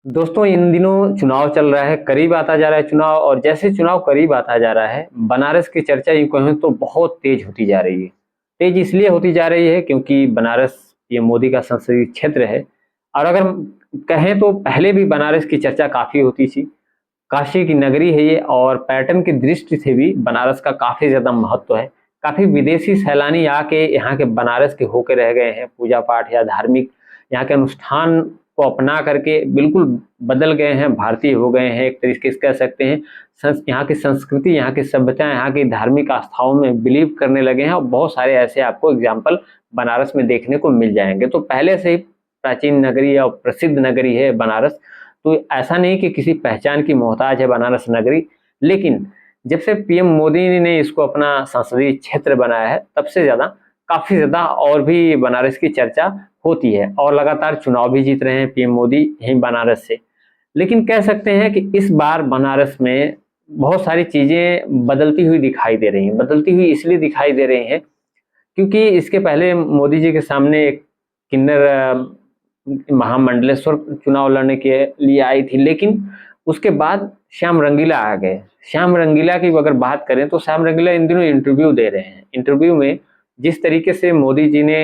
दोस्तों इन दिनों चुनाव चल रहा है, करीब आता जा रहा है चुनाव और जैसे चुनाव करीब आता जा रहा है, बनारस की चर्चा यूँ कहूँ तो बहुत तेज होती जा रही है। तेज इसलिए होती जा रही है क्योंकि बनारस ये मोदी का संसदीय क्षेत्र है और अगर हम कहें तो पहले भी बनारस की चर्चा काफ़ी होती थी। काशी की नगरी है ये और पर्यटन की दृष्टि से भी बनारस का काफ़ी ज़्यादा महत्व है। काफ़ी विदेशी सैलानी आके यहाँ के बनारस के होके रह गए हैं, पूजा-पाठ या धार्मिक यहाँ के अनुष्ठान को अपना करके बिल्कुल बदल गए हैं, भारतीय हो गए हैं, एक तरीके से कह सकते हैं। यहाँ की संस्कृति, यहाँ की सभ्यता, यहाँ की धार्मिक आस्थाओं में बिलीव करने लगे हैं और बहुत सारे ऐसे आपको एग्ज़ाम्पल बनारस में देखने को मिल जाएँगे। तो पहले से ही प्राचीन नगरी और प्रसिद्ध नगरी है बनारस। तो ऐसा नहीं कि किसी पहचान की मोहताज है बनारस नगरी, लेकिन जब से पीएम मोदी ने इसको अपना संसदीय क्षेत्र बनाया है, तब से ज़्यादा काफ़ी ज़्यादा और भी बनारस की चर्चा होती है और लगातार चुनाव भी जीत रहे हैं पीएम मोदी यहीं बनारस से। लेकिन कह सकते हैं कि इस बार बनारस में बहुत सारी चीज़ें बदलती हुई दिखाई दे रही हैं। बदलती हुई इसलिए दिखाई दे रही हैं क्योंकि इसके पहले मोदी जी के सामने एक किन्नर महामंडलेश्वर चुनाव लड़ने के लिए आई थी, लेकिन उसके बाद श्याम रंगीला आ गए। श्याम रंगीला की अगर बात करें तो श्याम रंगीला इन दिनों इंटरव्यू दे रहे हैं। इंटरव्यू में जिस तरीके से मोदी जी ने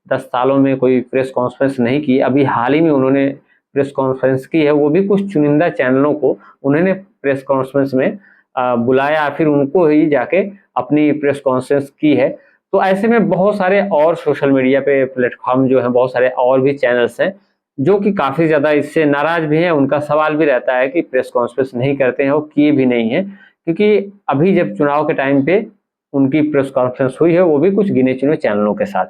10 सालों में कोई प्रेस कॉन्फ्रेंस नहीं की, अभी हाल ही में उन्होंने प्रेस कॉन्फ्रेंस की है, वो भी कुछ चुनिंदा चैनलों को उन्होंने प्रेस कॉन्फ्रेंस में बुलाया, फिर उनको ही जाके अपनी प्रेस कॉन्फ्रेंस की है। तो ऐसे में बहुत सारे और सोशल मीडिया पे प्लेटफॉर्म जो हैं, बहुत सारे और भी चैनल्स हैं जो कि काफ़ी ज़्यादा इससे नाराज़ भी हैं। उनका सवाल भी रहता है कि प्रेस कॉन्फ्रेंस नहीं करते हैं, वो किए भी नहीं हैं, क्योंकि अभी जब चुनाव के टाइम पे उनकी प्रेस कॉन्फ्रेंस हुई है, वो भी कुछ गिने-चुने चैनलों के साथ।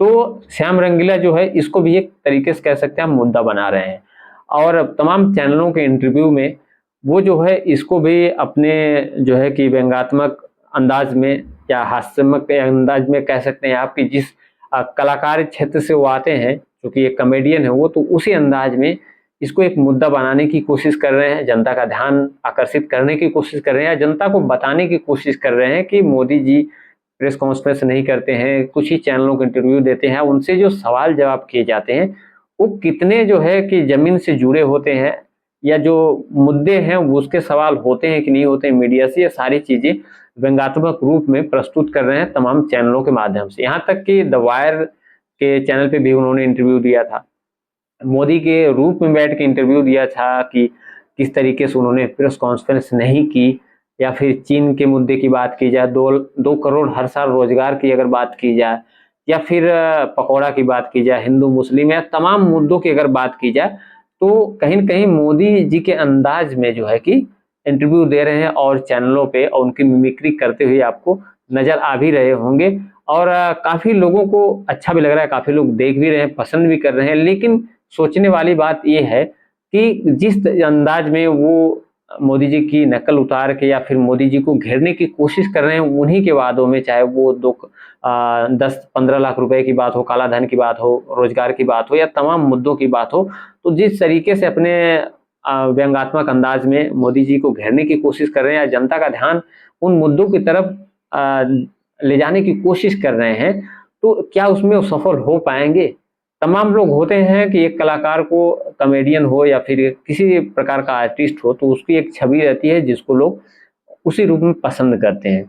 तो श्याम रंगीला जो है इसको भी एक तरीके से कह सकते हैं हम मुद्दा बना रहे हैं और तमाम चैनलों के इंटरव्यू में वो जो है इसको भी अपने जो है कि व्यंग्यात्मक अंदाज में या हास्यात्मक अंदाज में कह सकते हैं आप कि जिस कलाकार क्षेत्र से वो आते हैं, क्योंकि एक कॉमेडियन है वो, तो उसी अंदाज में इसको एक मुद्दा बनाने की कोशिश कर रहे हैं, जनता का ध्यान आकर्षित करने की कोशिश कर रहे हैं या जनता को बताने की कोशिश कर रहे हैं कि मोदी जी प्रेस कॉन्फ्रेंस नहीं करते हैं, कुछ ही चैनलों को इंटरव्यू देते हैं, उनसे जो सवाल जवाब किए जाते हैं, वो कितने जो है कि ज़मीन से जुड़े होते हैं या जो मुद्दे हैं वो उसके सवाल होते हैं कि नहीं होते हैं मीडिया से, ये सारी चीज़ें व्यंग्यात्मक रूप में प्रस्तुत कर रहे हैं तमाम चैनलों के माध्यम से। यहाँ तक कि द वायर के चैनल पे भी उन्होंने इंटरव्यू दिया था। मोदी के रूप में बैठ के इंटरव्यू दिया था कि किस तरीके से उन्होंने प्रेस कॉन्फ्रेंस नहीं की या फिर चीन के मुद्दे की बात की जाए, 2 करोड़ हर साल रोजगार की अगर बात की जाए या फिर पकौड़ा की बात की जाए, हिंदू मुस्लिम या तमाम मुद्दों की अगर बात की जाए, तो कहीं न कहीं मोदी जी के अंदाज में जो है कि इंटरव्यू दे रहे हैं और चैनलों पे और उनकी मिमिक्री करते हुए आपको नज़र आ भी रहे होंगे और काफ़ी लोगों को अच्छा भी लग रहा है, काफ़ी लोग देख भी रहे हैं, पसंद भी कर रहे हैं। लेकिन सोचने वाली बात ये है कि जिस अंदाज में वो मोदी जी की नकल उतार के या फिर मोदी जी को घेरने की कोशिश कर रहे हैं, उन्हीं के वादों में, चाहे वो 10-15 लाख रुपए की बात हो, काला धन की बात हो, रोजगार की बात हो या तमाम मुद्दों की बात हो, तो जिस तरीके से अपने व्यंग्यात्मक अंदाज में मोदी जी को घेरने की कोशिश कर रहे हैं या जनता का ध्यान उन मुद्दों की तरफ अ, ले जाने की कोशिश कर रहे हैं, तो क्या उसमें वो सफल हो पाएँगे? तमाम लोग होते हैं कि एक कलाकार को, कॉमेडियन हो या फिर किसी प्रकार का आर्टिस्ट हो, तो उसकी एक छवि रहती है जिसको लोग उसी रूप में पसंद करते हैं।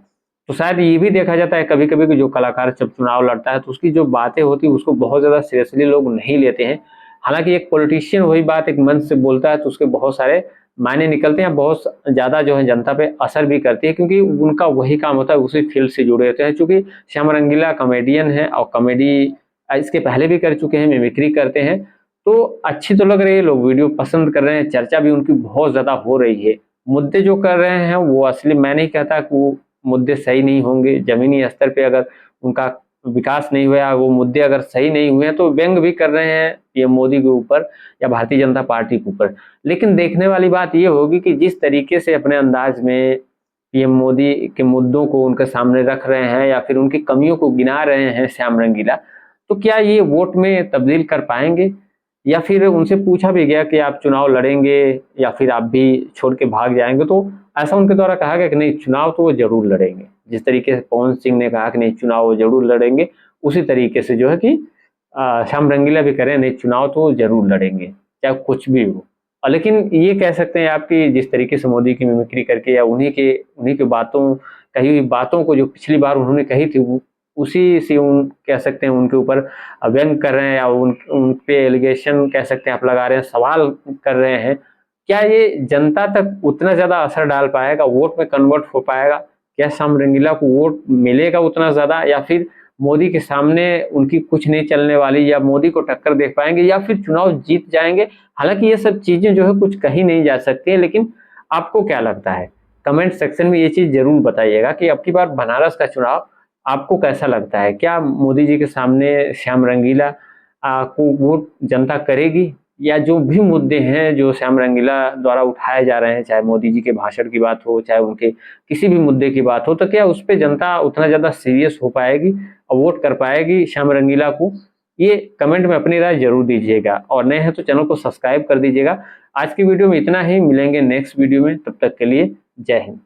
तो शायद ये भी देखा जाता है कभी-कभी कि जो कलाकार जब चुनाव लड़ता है तो उसकी जो बातें होती हैं उसको बहुत ज़्यादा सीरियसली लोग नहीं लेते हैं। हालाँकि एक पॉलिटिशियन वही बात एक मंच से बोलता है तो उसके बहुत सारे मायने निकलते हैं, बहुत ज़्यादा जो है जनता पे असर भी करती है क्योंकि उनका वही काम होता है, उसी फ़ील्ड से जुड़े होते हैं। चूँकि श्याम रंगीला कॉमेडियन है और कॉमेडी इसके पहले भी कर चुके हैं, मिमिक्री करते हैं, तो अच्छी तो लग रही है, लोग वीडियो पसंद कर रहे हैं, चर्चा भी उनकी बहुत ज़्यादा हो रही है। मुद्दे जो कर रहे हैं वो असली, मैं नहीं कहता कि वो मुद्दे सही नहीं होंगे, ज़मीनी स्तर पे अगर उनका विकास नहीं हुआ, वो मुद्दे अगर सही नहीं हुए हैं, तो व्यंग्य भी कर रहे हैं पीएम मोदी के ऊपर या भारतीय जनता पार्टी के ऊपर। लेकिन देखने वाली बात ये होगी कि जिस तरीके से अपने अंदाज में पीएम मोदी के मुद्दों को उनके सामने रख रहे हैं या फिर उनकी कमियों को गिना रहे हैं श्याम रंगीला, तो क्या ये वोट में तब्दील कर पाएँगे? या फिर उनसे पूछा भी गया कि आप चुनाव लड़ेंगे या फिर आप भी छोड़ के भाग जाएँगे? तो ऐसा उनके द्वारा कहा गया कि नहीं, चुनाव तो वो ज़रूर लड़ेंगे। जिस तरीके से पवन सिंह ने कहा कि नहीं, चुनाव वो ज़रूर लड़ेंगे, उसी तरीके से जो है कि श्याम रंगीला भी कह रहे हैं नहीं, चुनाव तो वो ज़रूर लड़ेंगे, चाहे कुछ भी हो। और लेकिन ये कह सकते हैं आप कि जिस तरीके से मोदी की मिमिक्री करके या उन्हीं की बातों कही हुई बातों को जो पिछली बार उन्होंने कही थी उसी से उन कह सकते हैं उनके ऊपर व्यंग कर रहे हैं या उन पे एलिगेशन कह सकते हैं आप लगा रहे हैं, सवाल कर रहे हैं। क्या ये जनता तक उतना ज़्यादा असर डाल पाएगा, वोट में कन्वर्ट हो पाएगा? क्या श्याम रंगीला को वोट मिलेगा उतना ज़्यादा, या फिर मोदी के सामने उनकी कुछ नहीं चलने वाली, या मोदी को टक्कर दे पाएँगे, या फिर चुनाव जीत जाएँगे? हालाँकि ये सब चीज़ें जो है कुछ कही नहीं जा सकती हैं, लेकिन आपको क्या लगता है? कमेंट सेक्शन में ये चीज़ ज़रूर बताइएगा कि अब की बार बनारस का चुनाव आपको कैसा लगता है? क्या मोदी जी के सामने श्याम रंगीला को वोट जनता करेगी, या जो भी मुद्दे हैं जो श्याम रंगीला द्वारा उठाए जा रहे हैं, चाहे मोदी जी के भाषण की बात हो, चाहे उनके किसी भी मुद्दे की बात हो, तो क्या उस पे जनता उतना ज़्यादा सीरियस हो पाएगी और वोट कर पाएगी श्याम रंगीला को? ये कमेंट में अपनी राय ज़रूर दीजिएगा, और नए हैं तो चैनल को सब्सक्राइब कर दीजिएगा। आज की वीडियो में इतना ही, मिलेंगे नेक्स्ट वीडियो में, तब तक के लिए जय हिंद।